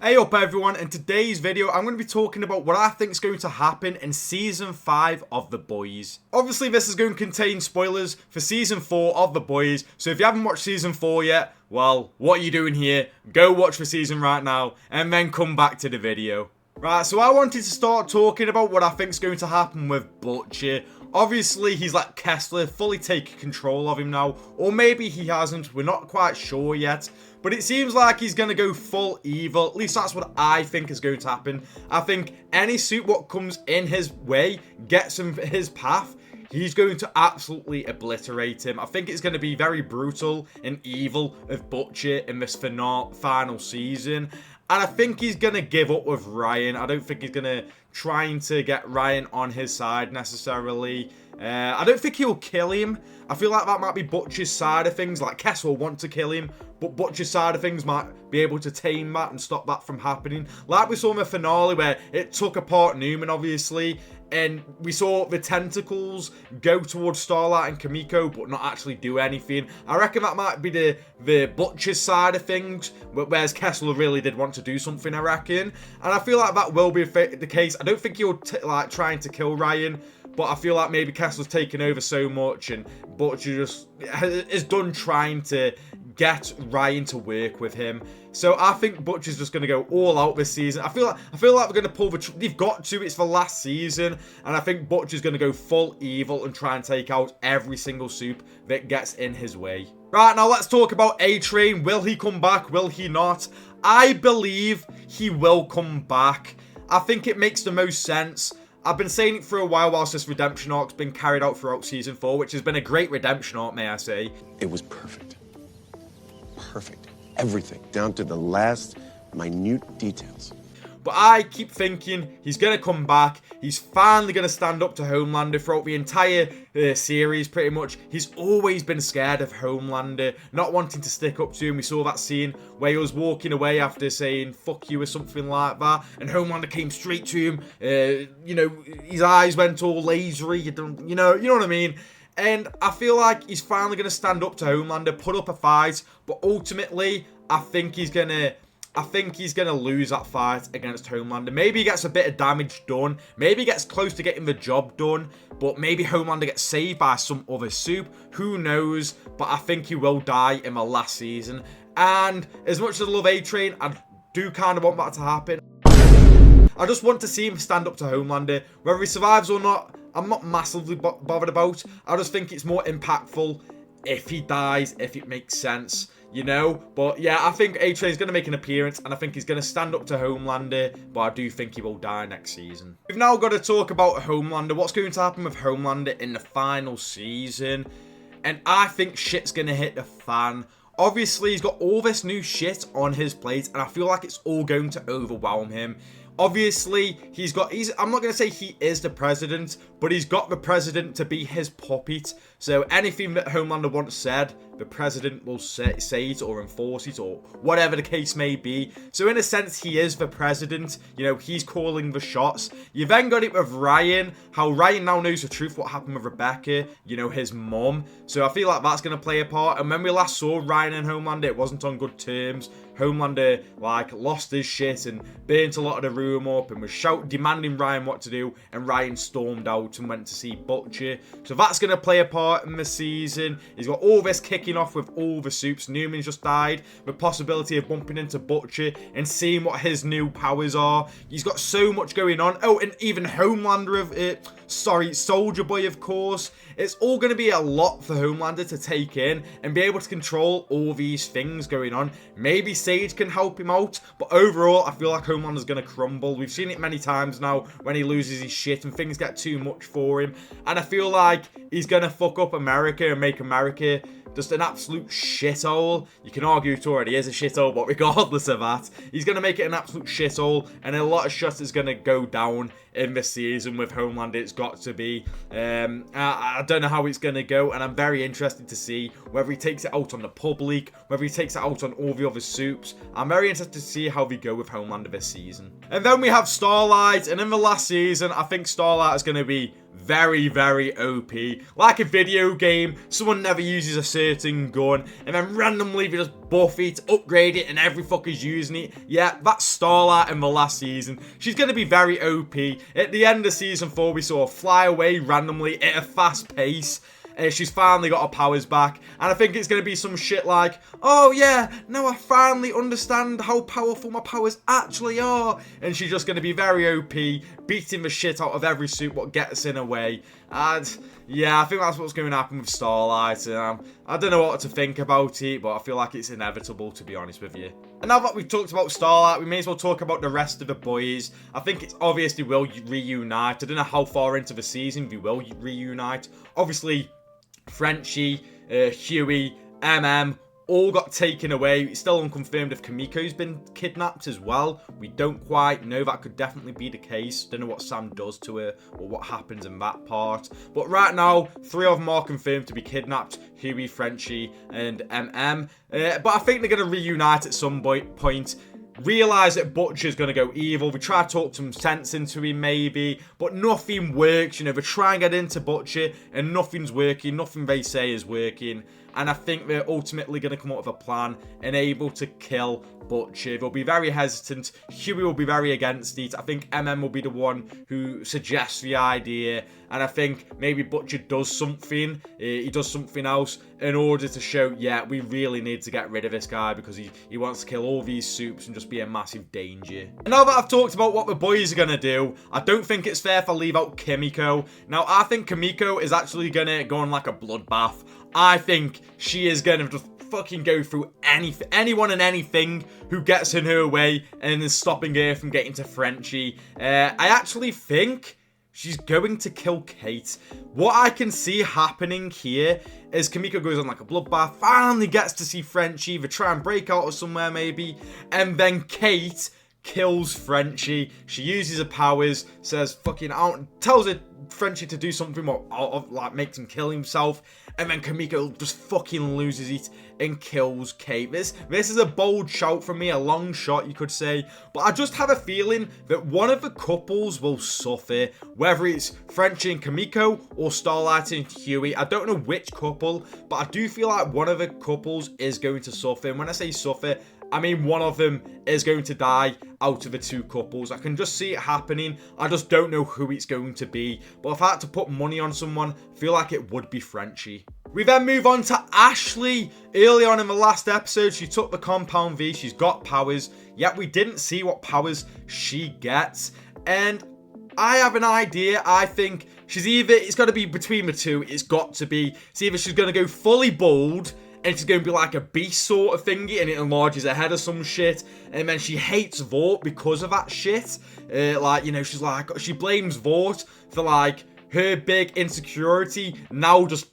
Hey up everyone, in today's video I'm going to be talking about what I think is going to happen in Season 5 of The Boys. Obviously this is going to contain spoilers for Season 4 of The Boys, so if you haven't watched Season 4 yet, well, what are you doing here? Go watch the season right now, and then come back to the video. Right, so I wanted to start talking about what I think is going to happen with Butcher. Obviously, he's let Kessler fully take control of him now, or maybe he hasn't, we're not quite sure yet. But it seems like he's going to go full evil, at least that's what I think is going to happen. I think any suit what comes in his way, gets him his path, he's going to absolutely obliterate him. I think it's going to be very brutal and evil of Butcher in this final season. And I think he's going to give up with Ryan. I don't think he's going to trying to get Ryan on his side necessarily. I don't think he'll kill him. I feel like that might be Butcher's side of things. Like, Kess will want to kill him, but Butcher's side of things might be able to tame that and stop that from happening. Like we saw in the finale where it took apart Newman, obviously, and we saw the tentacles go towards Starlight and Kimiko, but not actually do anything. I reckon that might be the Butcher's side of things, whereas Kessler really did want to do something, I reckon. And I feel like that will be the case. I don't think he'll like trying to kill Ryan, but I feel like maybe Kessler's taken over so much and Butcher just is done trying to get Ryan to work with him. So I think Butcher's just going to go all out this season. I feel like we're going to pull they've got to. It's the last season, and I think Butcher's going to go full evil and try and take out every single soup that gets in his way. Right, now let's talk about A-Train. Will he come back? Will he not? I believe he will come back. I think it makes the most sense. I've been saying it for a while whilst this redemption arc's been carried out throughout Season 4, which has been a great redemption arc, may I say. It was perfect. Perfect. Everything, down to the last minute details. But I keep thinking he's going to come back. He's finally going to stand up to Homelander throughout the entire series, pretty much. He's always been scared of Homelander, not wanting to stick up to him. We saw that scene where he was walking away after saying, fuck you or something like that. And Homelander came straight to him. You know, his eyes went all lasery. You know what I mean? And I feel like he's finally going to stand up to Homelander, put up a fight. But ultimately, I think he's going to lose that fight against Homelander. Maybe he gets a bit of damage done. Maybe he gets close to getting the job done. But maybe Homelander gets saved by some other soup. Who knows? But I think he will die in the last season. And as much as I love A-Train, I do kind of want that to happen. I just want to see him stand up to Homelander. Whether he survives or not, I'm not massively bothered about. I just think it's more impactful if he dies, if it makes sense, you know. But yeah, I think A-Train's going to make an appearance, and I think he's going to stand up to Homelander, but I do think he will die next season. We've now got to talk about Homelander. What's going to happen with Homelander in the final season? And I think shit's going to hit the fan. Obviously, he's got all this new shit on his plate, and I feel like it's all going to overwhelm him. Obviously, I'm not going to say he is the president, but he's got the president to be his puppet. So anything that Homelander once said, the president will say it or enforce it or whatever the case may be. So in a sense, he is the president. You know, he's calling the shots. You then got it with Ryan, how Ryan now knows the truth, what happened with Rebecca, you know, his mum. So I feel like that's going to play a part. And when we last saw Ryan and Homelander, it wasn't on good terms. Homelander, like, lost his shit and burnt a lot of the room up and was demanding Ryan what to do, and Ryan stormed out and went to see Butcher. So that's going to play a part in the season. He's got all this kicking off with all the soups. Newman just died. The possibility of bumping into Butcher and seeing what his new powers are. He's got so much going on. Oh, and even Homelander Soldier Boy, of course. It's all going to be a lot for Homelander to take in and be able to control all these things going on. Maybe Sage can help him out, but overall, I feel like Homelander's going to crumble. We've seen it many times now when he loses his shit and things get too much for him. And I feel like he's going to fuck up America and make America just an absolute shithole. You can argue it already is a shithole, but regardless of that, he's going to make it an absolute shithole, and a lot of shit is going to go down in this season with Homelander. It's got to be. I don't know how it's going to go, and I'm very interested to see whether he takes it out on the public, whether he takes it out on all the other soups. I'm very interested to see how they go with Homelander this season. And then we have Starlight, and in the last season, I think Starlight is going to be very, very OP. Like a video game, someone never uses a certain gun, and then randomly they just buff it, upgrade it, and every fucker's using it. Yeah, that's Starlight in the last season. She's going to be very OP. At the end of season 4, we saw her fly away randomly at a fast pace. She's finally got her powers back, and I think it's going to be some shit like, oh yeah, now I finally understand how powerful my powers actually are, and she's just going to be very OP, beating the shit out of every suit what gets in her way, and yeah, I think that's what's going to happen with Starlight, and I don't know what to think about it, but I feel like it's inevitable, to be honest with you. And now that we've talked about Starlight, we may as well talk about the rest of the boys. I think it's obvious they will reunite. I don't know how far into the season they will reunite. Obviously, Frenchie, Huey, all got taken away. It's still unconfirmed if Kimiko's been kidnapped as well. We don't quite know. That could definitely be the case. Don't know what Sam does to her or what happens in that part. But right now, 3 of them are confirmed to be kidnapped. Huey, Frenchie, and But I think they're going to reunite at some point. Realise that Butcher's going to go evil. We try to talk some sense into him maybe, but nothing works. You know, we try and get into Butcher and nothing's working. Nothing they say is working. And I think they're ultimately going to come up with a plan and able to kill Butcher. They'll be very hesitant. Huey will be very against it. I think will be the one who suggests the idea. And I think maybe Butcher does something. He does something else in order to show, yeah, we really need to get rid of this guy because he wants to kill all these soups and just be a massive danger. And now that I've talked about what the boys are going to do, I don't think it's fair if I leave out Kimiko. Now, I think Kimiko is actually going to go on like a bloodbath. I think she is going to just fucking go through anyone and anything who gets in her way and is stopping her from getting to Frenchie. I actually think she's going to kill Kate. What I can see happening here is Kimiko goes on like a bloodbath, finally gets to see Frenchie, they try and break out of somewhere maybe, and then Kate kills Frenchie. She uses her powers, says fucking out, tells her Frenchie to do something what like makes him kill himself, and then Kimiko just fucking loses it and kills Kate. This is a bold shout from me, a long shot you could say, but I just have a feeling that one of the couples will suffer, whether it's Frenchie and Kimiko or Starlight and Huey. I don't know which couple, but I do feel like one of the couples is going to suffer, and when I say suffer, I mean one of them is going to die out of the 2 couples. I can just see it happening. I just don't know who it's going to be. But if I had to put money on someone, I feel like it would be Frenchie. We then move on to Ashley. Early on in the last episode, she took the Compound V. She's got powers. Yet we didn't see what powers she gets. And I have an idea. I think it's got to be between the 2. It's got to be. It's either she's going to go fully bald, and it's going to be like a beast sort of thingy, and it enlarges her head or some shit, and then she hates Vought because of that shit. Like, you know, she blames Vought for, like, her big insecurity now just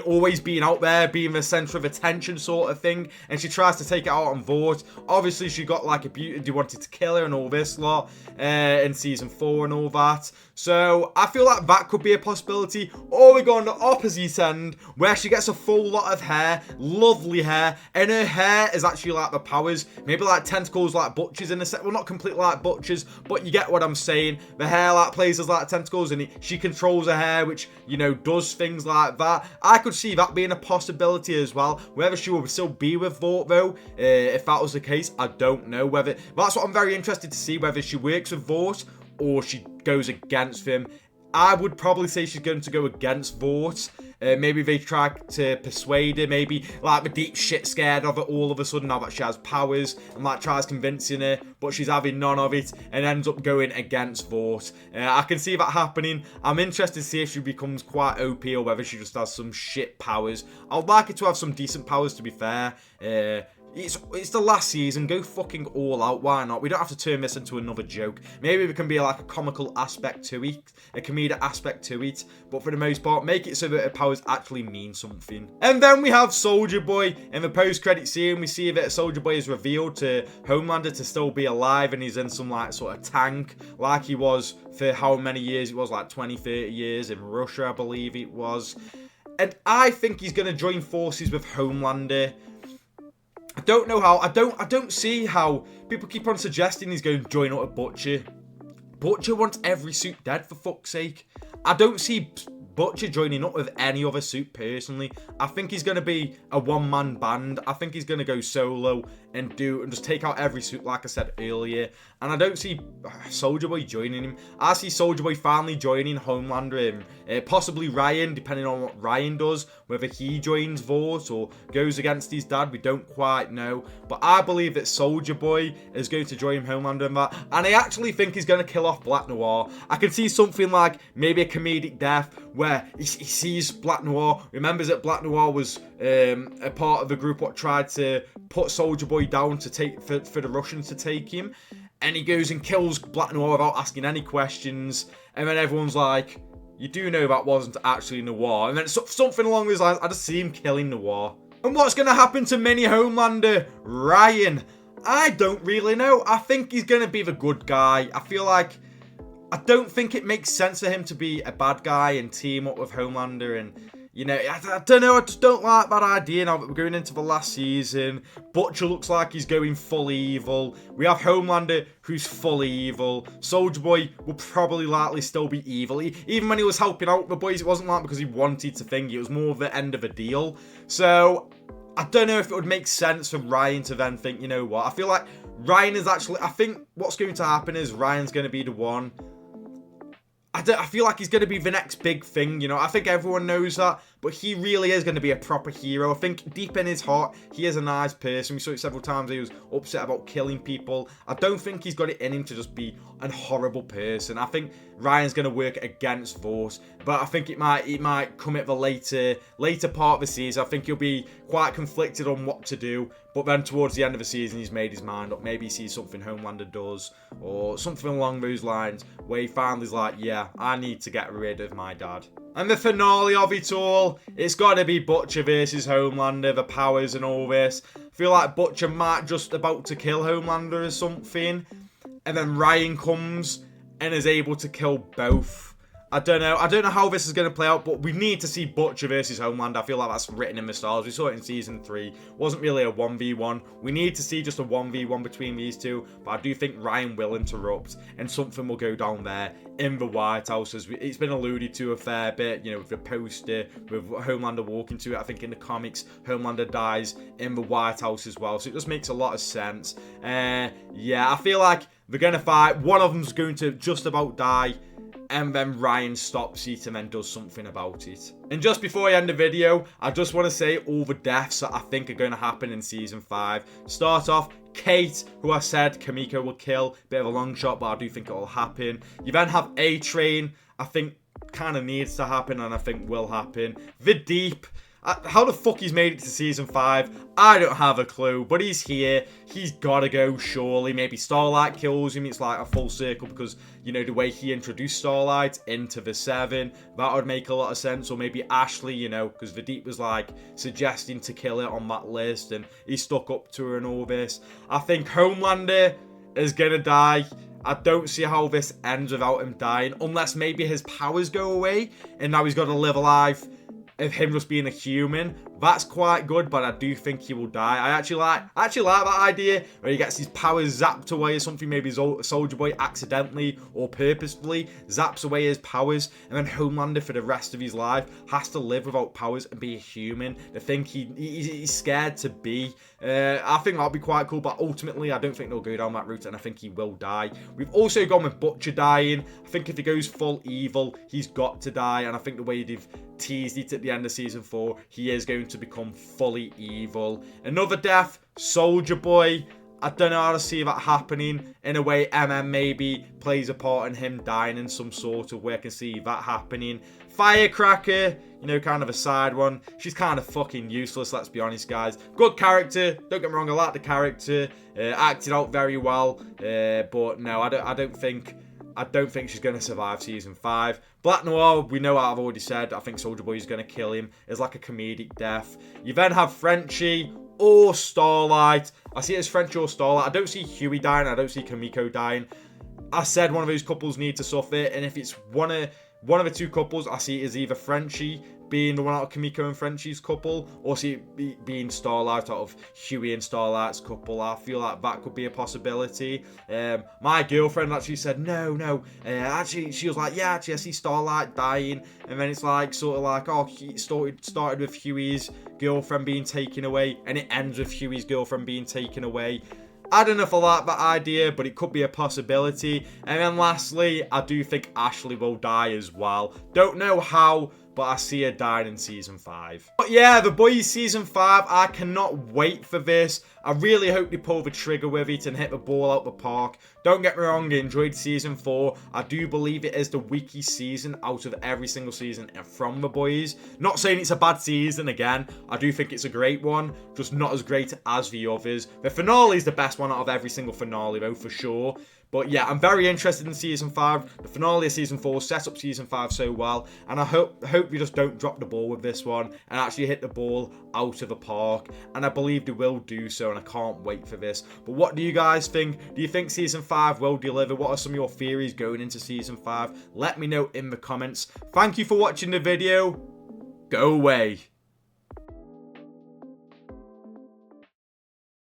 always being out there, being the center of attention sort of thing, and she tries to take it out on Vought. Obviously, she got like a beauty, they wanted to kill her and all this lot in season 4 and all that. So I feel like that could be a possibility. Or we go on the opposite end, where she gets a full lot of hair, lovely hair, and her hair is actually like the powers, maybe like tentacles like Butcher's in a set. Well, not completely like Butcher's, but you get what I'm saying. The hair like plays as like tentacles, and she controls her hair, which, you know, does things like that. I could see that being a possibility as well. Whether she will still be with Vought though, if that was the case, I don't know. That's what I'm very interested to see, whether she works with Vought or she goes against him. I would probably say she's going to go against Vought. Maybe they try to persuade her. Maybe like the deep shit scared of it all of a sudden now that she has powers, and like tries convincing her, but she's having none of it and ends up going against Vought. I can see that happening. I'm interested to see if she becomes quite OP or whether she just has some shit powers. I'd like her to have some decent powers, to be fair. It's the last season. Go fucking all out. Why not? We don't have to turn this into another joke. Maybe there can be like a comical aspect to it, a comedic aspect to it, but for the most part, make it so that her powers actually mean something. And then we have Soldier Boy. In the post-credit scene, we see that Soldier Boy is revealed to Homelander to still be alive, and he's in some like sort of tank, like he was for how many years? It was like 20, 30 years in Russia, I believe it was. And I think he's going to join forces with Homelander. I don't know how. I don't see how people keep on suggesting he's going to join up with Butcher. Butcher wants every suit dead, for fuck's sake. I don't see Butcher joining up with any other suit personally. I think he's going to be a one-man band. I think he's going to go solo and just take out every suit, like I said earlier. And I don't see Soulja Boy joining him. I see Soulja Boy finally joining Homelander and possibly Ryan, depending on what Ryan does. Whether he joins Vought or goes against his dad, we don't quite know. But I believe that Soulja Boy is going to join Homelander in that. And I actually think he's going to kill off Black Noir. I can see something like maybe a comedic death where he sees Black Noir, remembers that Black Noir was a part of the group what tried to put Soulja Boy down to take for the Russians to take him, and he goes and kills Black Noir without asking any questions, and then everyone's like, you do know that wasn't actually Noir, and then something along those lines. I just see him killing Noir. And what's going to happen to mini Homelander Ryan? I don't really know. I think he's going to be the good guy. I don't think it makes sense for him to be a bad guy and team up with Homelander. And, you know, I don't know. I just don't like that idea now that we're going into the last season. Butcher looks like he's going full evil. We have Homelander who's full evil. Soulja Boy will probably likely still be evil. Even when he was helping out the boys, it wasn't like because he wanted to think. It was more of the end of a deal. So I don't know if it would make sense for Ryan to then think, you know what? I feel like Ryan is actually... I think what's going to happen is Ryan's going to be the one... I feel like he's going to be the next big thing, you know. I think everyone knows that, but he really is going to be a proper hero. I think deep in his heart, he is a nice person. We saw it several times. He was upset about killing people. I don't think he's got it in him to just be a horrible person. I think Ryan's going to work against Vought, but I think it might come at the later part of the season. I think he'll be quite conflicted on what to do, but then towards the end of the season, he's made his mind up. Maybe he sees something Homelander does, or something along those lines, where he finally is like, yeah, I need to get rid of my dad. And the finale of it all, it's got to be Butcher versus Homelander, the powers and all this. I feel like Butcher might just about to kill Homelander or something, and then Ryan comes and is able to kill both. I don't know how this is going to play out, but we need to see Butcher versus Homelander. I feel like that's written in the stars. We saw it in season 3. It wasn't really a 1v1. We need to see just a 1v1 between these two, but I do think Ryan will interrupt, and something will go down there in the White House. It's been alluded to a fair bit, you know, with the poster, with Homelander walking to it. I think in the comics, Homelander dies in the White House as well, so it just makes a lot of sense. Yeah, I feel like they're going to fight. One of them's going to just about die, and then Ryan stops it and then does something about it. And just before I end the video, I just want to say all the deaths that I think are going to happen in Season 5. Start off, Kate, who I said Kimiko will kill. Bit of a long shot, but I do think it will happen. You then have A-Train, I think kind of needs to happen and I think will happen. The Deep. How the fuck he's made it to Season 5, I don't have a clue, but he's here. He's gotta go, surely. Maybe Starlight kills him. It's like a full circle because, you know, the way he introduced Starlight into the 7, that would make a lot of sense. Or maybe Ashley, you know, because the Deep was like suggesting to kill it on that list and he stuck up to her and all this. I think Homelander is gonna die. I don't see how this ends without him dying, unless maybe his powers go away and now he's got to live a life of him just being a human. That's quite good, but I do think he will die. I actually like that idea where he gets his powers zapped away or something. Maybe Soulja Boy accidentally or purposefully zaps away his powers, and then Homelander for the rest of his life has to live without powers and be a human. The thing he's scared to be. I think that'll be quite cool, but ultimately I don't think they'll go down that route, and I think he will die. We've also gone with Butcher dying. I think if he goes full evil, he's got to die, and I think the way they've teased it at the end of Season 4, he is going to become fully evil. Another death, Soulja Boy. I don't know how to see that happening. In a way, maybe plays a part in him dying in some sort of way. I can see that happening. Firecracker, you know, kind of a side one. She's kind of fucking useless, let's be honest, guys. Good character, don't get me wrong, I like the character. Acted out very well, but no, I don't think she's going to survive Season 5. Black Noir, we know what I've already said. I think Soulja Boy is going to kill him. It's like a comedic death. You then have Frenchie or Starlight. I see it as Frenchie or Starlight. I don't see Huey dying. I don't see Kimiko dying. I said one of those couples need to suffer. And if it's one of the two couples, I see it as either Frenchie being the one out of Kimiko and Frenchie's couple, or see it being Starlight out of Huey and Starlight's couple. I feel like that could be a possibility. My girlfriend actually said no. Actually, she was like, yeah, actually, I see Starlight dying, and then it's like sort of like, oh, it started with Huey's girlfriend being taken away, and it ends with Huey's girlfriend being taken away. I don't know if I like that idea, but it could be a possibility. And then lastly, I do think Ashley will die as well. Don't know how, but I see her dying in season 5. But yeah, The Boys season 5, I cannot wait for this. I really hope they pull the trigger with it and hit the ball out the park. Don't get me wrong, I enjoyed season 4. I do believe it is the weakest season out of every single season from The Boys. Not saying it's a bad season, again. I do think it's a great one, just not as great as the others. The finale is the best one out of every single finale though, for sure. But yeah, I'm very interested in season 5. The finale of season 4 set up season 5 so well, and I hope we just don't drop the ball with this one and actually hit the ball out of the park. And I believe they will do so, and I can't wait for this. But what do you guys think? Do you think season 5 will deliver? What are some of your theories going into season 5? Let me know in the comments. Thank you for watching the video. Go away.